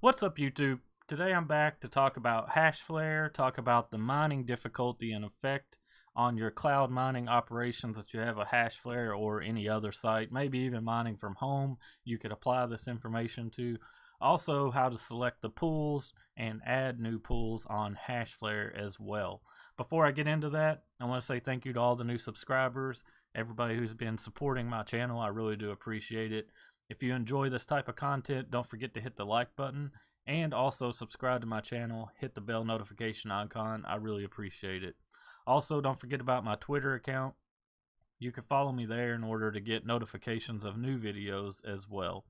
What's up, YouTube? Today I'm back to talk about Hashflare, talk about the mining difficulty and effect on your cloud mining operations that you have a Hashflare or any other site, maybe even mining from home. You could apply this information to. Also, how to select the pools and add new pools on Hashflare as well. Before I get into that, I want to say thank you to all the new subscribers, everybody who's been supporting my channel. I really do appreciate it. If you enjoy this type of content, don't forget to hit the like button and also subscribe to my channel. Hit the bell notification icon. I really appreciate it. Also, don't forget about my Twitter account. You can follow me there in order to get notifications of new videos as well.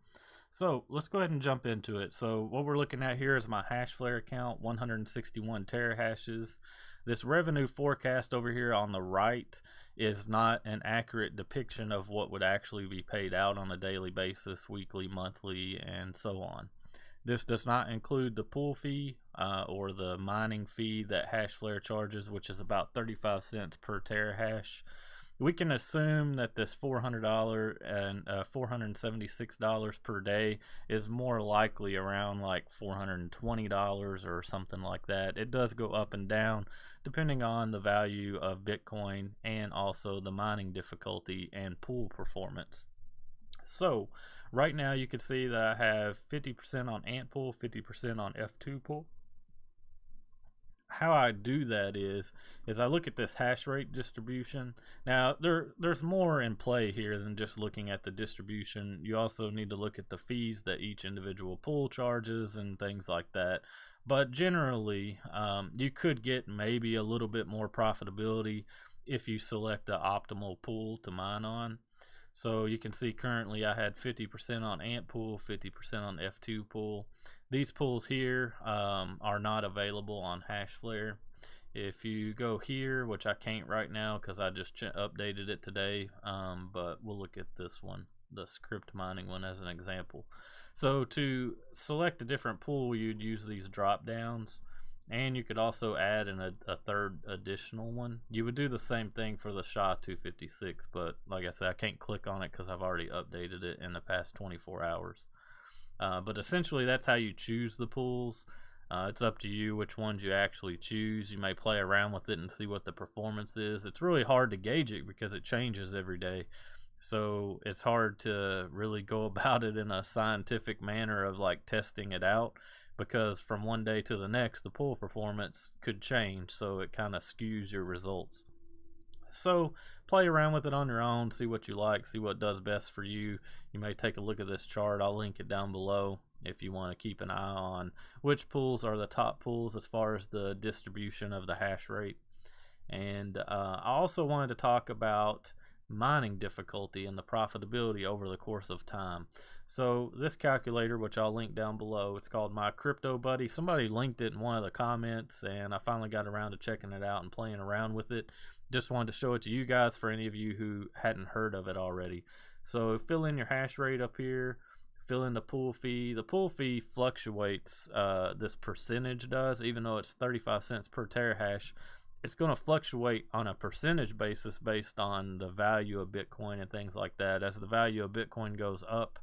So let's go ahead and jump into it. So what we're looking at here is my Hashflare account, 161 terahashes. This revenue forecast over here on the right is not an accurate depiction of what would actually be paid out on a daily basis, weekly, monthly, and so on. This does not include the pool fee or the mining fee that Hashflare charges, which is about 35 cents per terahash. We can assume that this $400 and $476 per day is more likely around like $420 or something like that. It does go up and down depending on the value of Bitcoin and also the mining difficulty and pool performance. So right now you can see that I have 50% on ant pool, 50% on F2 pool. How I do that is I look at this hash rate distribution. Now there's more in play here than just looking at the distribution. You also need to look at the fees that each individual pool charges and things like that. But generally, you could get maybe a little bit more profitability if you select the optimal pool to mine on. So you can see currently I had 50% on ant pool, 50% on F2 pool. These pools here are not available on Hashflare. If you go here, which I can't right now because I just updated it today, but we'll look at this one, the script mining one, as an example. So to select a different pool, you'd use these drop downs. And you could also add a third additional one. You would do the same thing for the SHA 256, but like I said, I can't click on it because I've already updated it in the past 24 hours. But essentially, that's how you choose the pools. It's up to you which ones you actually choose. You may play around with it and see what the performance is. It's really hard to gauge it because it changes every day. So it's hard to really go about it in a scientific manner of like testing it out, because from one day to the next the pool performance could change, so it kind of skews your results. So play around with it on your own, see what you like, see what does best for you. You may take a look at this chart. I'll link it down below if you want to keep an eye on which pools are the top pools as far as the distribution of the hash rate. And I also wanted to talk about mining difficulty and the profitability over the course of time. So this calculator, which I'll link down below, it's called My Crypto Buddy. Somebody linked it in one of the comments and I finally got around to checking it out and playing around with it. Just wanted to show it to you guys for any of you who hadn't heard of it already. So fill in your hash rate up here, fill in the pool fee. The pool fee fluctuates, this percentage does, even though it's 35 cents per terahash. It's going to fluctuate on a percentage basis based on the value of Bitcoin and things like that. As the value of Bitcoin goes up,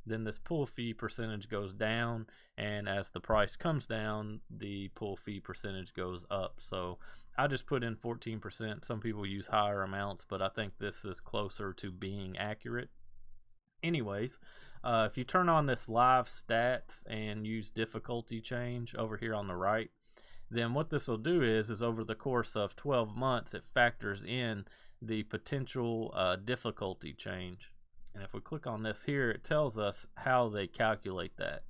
then this pool fee percentage goes down, and as the price comes down, the pool fee percentage goes up. So I just put in 14%. Some people use higher amounts, but I think this is closer to being accurate. Anyways, if you turn on this live stats and use difficulty change over here on the right, then what this will do is over the course of 12 months, it factors in the potential difficulty change. And if we click on this here, it tells us how they calculate that.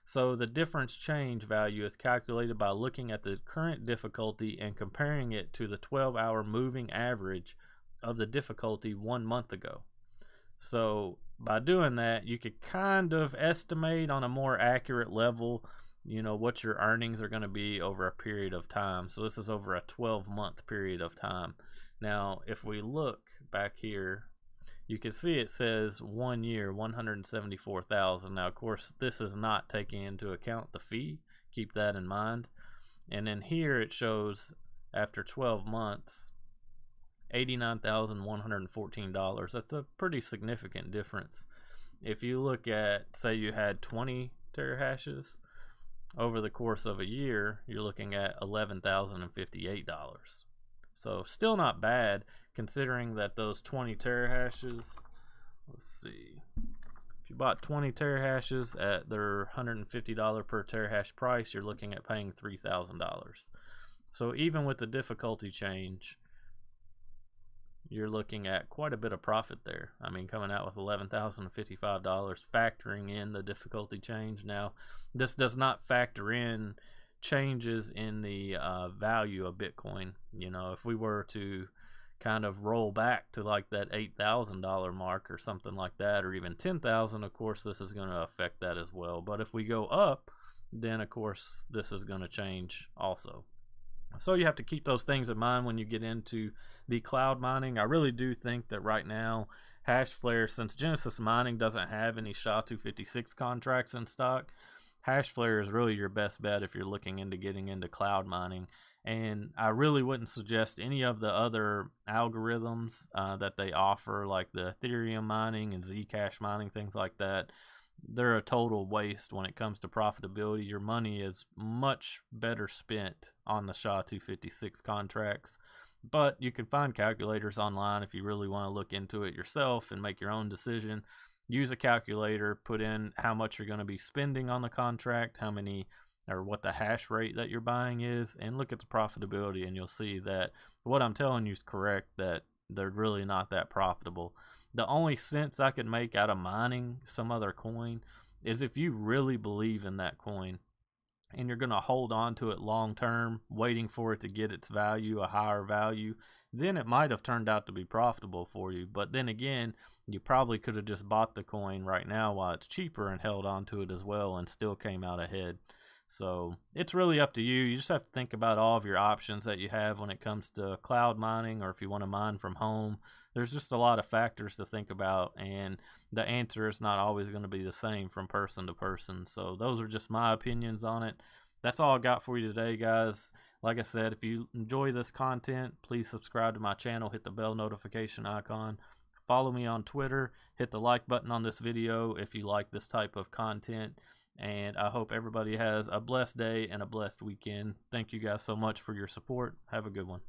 So the difference change value is calculated by looking at the current difficulty and comparing it to the 12-hour moving average of the difficulty 1 month ago. So by doing that, you could kind of estimate on a more accurate level, you know, what your earnings are going to be over a period of time. So this is over a 12-month period of time. Now, if we look back here, you can see it says 1 year, 174,000. Now, of course, this is not taking into account the fee. Keep that in mind. And then here it shows after 12 months, $89,114. That's a pretty significant difference. If you look at, say you had 20 terahashes, over the course of a year, you're looking at $11,058. So still not bad, considering that those 20 terahashes, let's see, if you bought 20 terahashes at their $150 per terahash price, you're looking at paying $3,000. So even with the difficulty change, you're looking at quite a bit of profit there. I mean, coming out with $11,055, factoring in the difficulty change. Now, this does not factor in changes in the value of Bitcoin. You know, if we were to kind of roll back to like that $8,000 mark or something like that, or even $10,000, of course, this is going to affect that as well. But if we go up, then of course, this is going to change also. So you have to keep those things in mind when you get into the cloud mining. I really do think that right now, Hashflare, since Genesis Mining doesn't have any SHA-256 contracts in stock, Hashflare is really your best bet if you're looking into getting into cloud mining. And I really wouldn't suggest any of the other algorithms that they offer, like the Ethereum mining and Zcash mining, things like that. They're a total waste when it comes to profitability. Your money is much better spent on the SHA-256 contracts. But you can find calculators online if you really want to look into it yourself and make your own decision. Use a calculator, put in how much you're going to be spending on the contract, how many or what the hash rate that you're buying is, and look at the profitability, and you'll see that what I'm telling you is correct, that they're really not that profitable. The only sense I could make out of mining some other coin is if you really believe in that coin and you're going to hold on to it long term, waiting for it to get its value, a higher value, then it might have turned out to be profitable for you. But then again, you probably could have just bought the coin right now while it's cheaper and held on to it as well and still came out ahead. So it's really up to you. You just have to think about all of your options that you have when it comes to cloud mining, or if you want to mine from home. There's just a lot of factors to think about, and the answer is not always going to be the same from person to person. So those are just my opinions on it. That's all I got for you today, guys. Like I said, if you enjoy this content, please subscribe to my channel, hit the bell notification icon, follow me on Twitter, hit the like button on this video if you like this type of content. And I hope everybody has a blessed day and a blessed weekend. Thank you guys so much for your support. Have a good one.